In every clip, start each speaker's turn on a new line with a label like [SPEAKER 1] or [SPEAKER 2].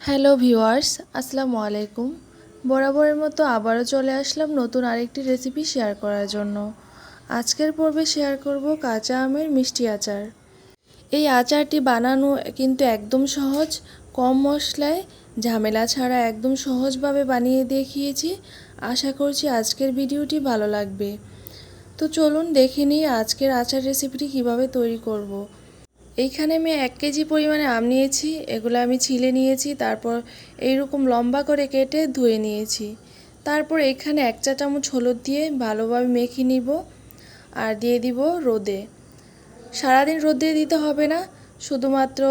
[SPEAKER 1] Hello viewers, আসসালামু আলাইকুম। বরাবরের মতো আবারও চলে আসলাম নতুন আরেকটি রেসিপি শেয়ার করার জন্য। আজকের পর্বে শেয়ার করব কাঁচা আমের মিষ্টি আচার। এই আচারটি বানানো কিন্তু একদম সহজ, কম মশলায়, ঝামেলা ছাড়া একদম সহজভাবে বানিয়ে দেখিয়েছি। আশা করছি আজকের ভিডিওটি ভালো লাগবে। তো চলুন দেখে নিই আজকের আচার রেসিপিটি কিভাবে তৈরি করব। এইখানে আমি 1 কেজি পরিমাণে আম নিয়েছি। এগুলো আমি ছিলে নিয়েছি, তারপর এইরকম লম্বা করে কেটে ধুয়ে নিয়েছি। তারপর এখানে 1 চা চামচ হলুদ দিয়ে ভালোভাবে মেখে নিব আর দিয়ে দিব রোদে। সারাদিন রোদে দিতে হবে না, শুধুমাত্র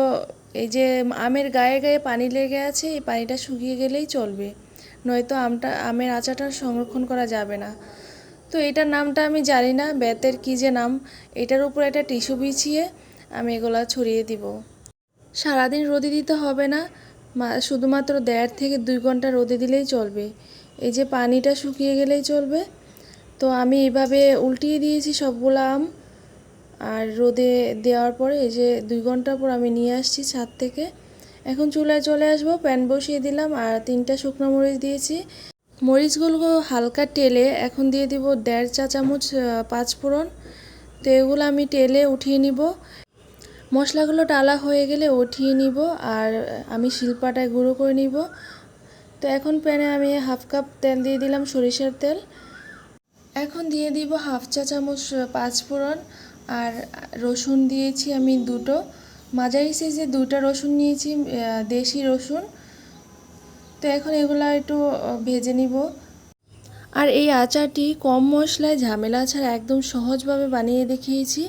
[SPEAKER 1] এই যে আমের গায়ে গায়ে পানি লেগে আছে এই পানিটা শুকিয়ে গেলেই চলবে, নয়তো আমের আচারটা সংরক্ষণ করা যাবে না। তো এটার নামটা আমি জানি না, বেতের কী যে নাম। এটার উপর একটা টিস্যু বিছিয়ে আমি এগুলা ছড়িয়ে দিব। সারাদিন রোদে দিতে হবে না, শুধুমাত্র 1.5 থেকে 2 ঘন্টা রোদে দিলেই চলবে। এই যে পানিটা শুকিয়ে গেলেই চলবে। তো আমি এইভাবে উল্টিয়ে দিয়েছি সবগুলো আম, আর রোদে দেওয়ার পরে এই যে 2 ঘন্টা পর আমি নিয়ে আসছি ছাদ থেকে। এখন চুলায় চলে আসবো, প্যান বসিয়ে দিলাম আর 3টা শুকনো মরিচ দিয়েছি। মরিচগুলো হালকা তেলে এখন দিয়ে দিব 1.5 চা চামচ পাঁচফোড়ন। তো এগুলো আমি তেলে উঠিয়ে নিব। মশলাগুলো টালা হয়ে গেলে উঠিয়ে নিব আর আমি শিলপাটায় গুঁড়ো করে নিব। তো এখন প্যানে আমি 1/2 কাপ তেল দিয়ে দিলাম, সরিষার তেল। এখন দিয়ে দিব 1/2 চা চামচ পাঁচফোড়ন আর রসুন দিয়েছি আমি 2টো, মাঝারি সাইজে 2টা রসুন নিয়েছি, দেশি রসুন। তো এখন এগুলো একটু ভেজে নিব। আর এই আচারটি কম মশলায়, ঝামেলা ছাড়া একদম সহজভাবে বানিয়ে দেখিয়েছি।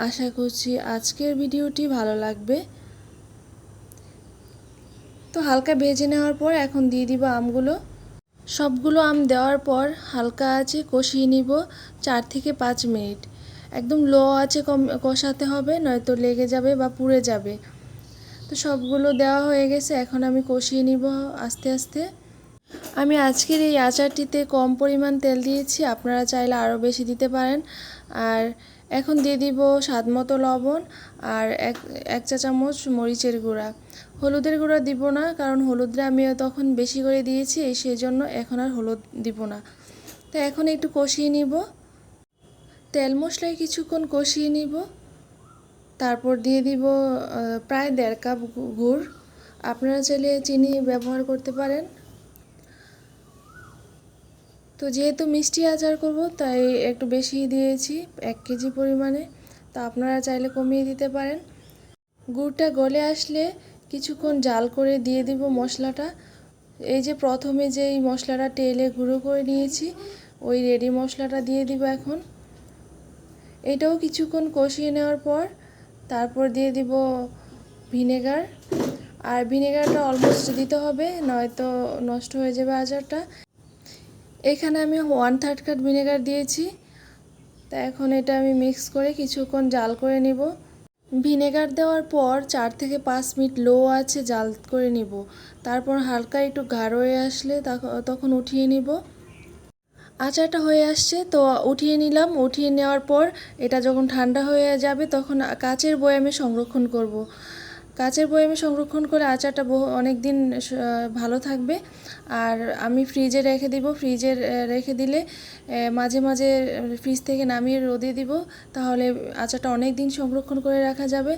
[SPEAKER 1] আশা করছি আজকের ভিডিওটি ভালো লাগবে। তো হালকা ভেজে নেওয়ার পর এখন দিয়ে দিব আমগুলো। সবগুলো আম দেওয়ার পর হালকা আঁচে কষিয়ে নিব 4 থেকে 5 মিনিট। একদম লো আঁচে কষাতে হবে, নয়তো লেগে যাবে বা পুড়ে যাবে। তো সবগুলো দেওয়া হয়ে গেছে, এখন আমি কষিয়ে নিব আস্তে আস্তে। আমি আজকের এই আচারটিতে কম পরিমাণ তেল দিয়েছি, আপনারা চাইলে আরও বেশি দিতে পারেন। আর এখন দিয়ে দিব স্বাদমতো লবণ আর এক চা চামচ মরিচের গুঁড়া। হলুদের গুঁড়া দিব না, কারণ হলুদটা আমি তখন বেশি করে দিয়েছি, সেই জন্য এখন আর হলুদ দিব না। তো এখন একটু কষিয়ে নিব, তেল মশলায় কিছুক্ষণ কষিয়ে নিব। তারপর দিয়ে দিব প্রায় 1.5 কাপ গুড়। আপনারা চাইলে চিনি ব্যবহার করতে পারেন। তো যেহেতু মিষ্টি আচার করব তাই একটু বেশি দিয়েছি, 1 কেজি পরিমাণে। তা আপনারা চাইলে কমিয়ে দিতে পারেন। গুড়টা গলে আসলে কিছুক্ষণ জাল করে দিয়ে দিব মশলাটা। এই যে প্রথমে যেই মশলাটা তেলে গুঁড়ো করে নিয়েছি ওই রেডি মশলাটা দিয়ে দিব এখন। এটাও কিছুক্ষণ কষিয়ে নেওয়ার পর তারপর দিয়ে দিব ভিনেগার। আর ভিনেগারটা অলমোস্ট দিতে হবে, নয়তো নষ্ট হয়ে যাবে আচারটা। এখানে আমি 1/3 কাপ ভিনেগার দিয়েছি। তা এখন এটা আমি মিক্স করে কিছুক্ষণ জাল করে নিব। ভিনেগার দেওয়ার পর 4 থেকে 5 মিনিট লো আছে জাল করে নিব। তারপর হালকা একটু গাঢ় হয়ে আসলে তখন উঠিয়ে নিব। আচারটা হয়ে আসছে, তো উঠিয়ে নিলাম। উঠিয়ে নেওয়ার পর এটা যখন ঠান্ডা হয়ে যাবে তখন কাচের বয়ামে সংরক্ষণ করব। কাচের বয়ামে সংরক্ষণ করে আচারটা অনেক দিন ভালো থাকবে। আর আমি ফ্রিজে রেখে দিব। ফ্রিজে রেখে দিলে মাঝে মাঝে ফ্রিজ থেকে নামিয়ে রোদে দিব, তাহলে আচারটা অনেক দিন সংরক্ষণ করে রাখা যাবে।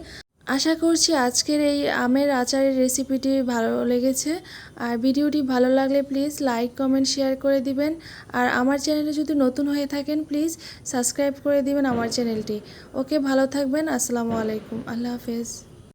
[SPEAKER 1] আশা করছি আজকের এই আমের আচারের রেসিপিটি ভালো লেগেছে। আর ভিডিওটি ভালো লাগলে প্লিজ লাইক, কমেন্ট, শেয়ার করে দিবেন। আর আমার চ্যানেলে যদি নতুন হয়ে থাকেন প্লিজ সাবস্ক্রাইব করে দিবেন আমার চ্যানেলটি। ওকে, ভালো থাকবেন। আসসালামু আলাইকুম, আল্লাহ হাফেজ।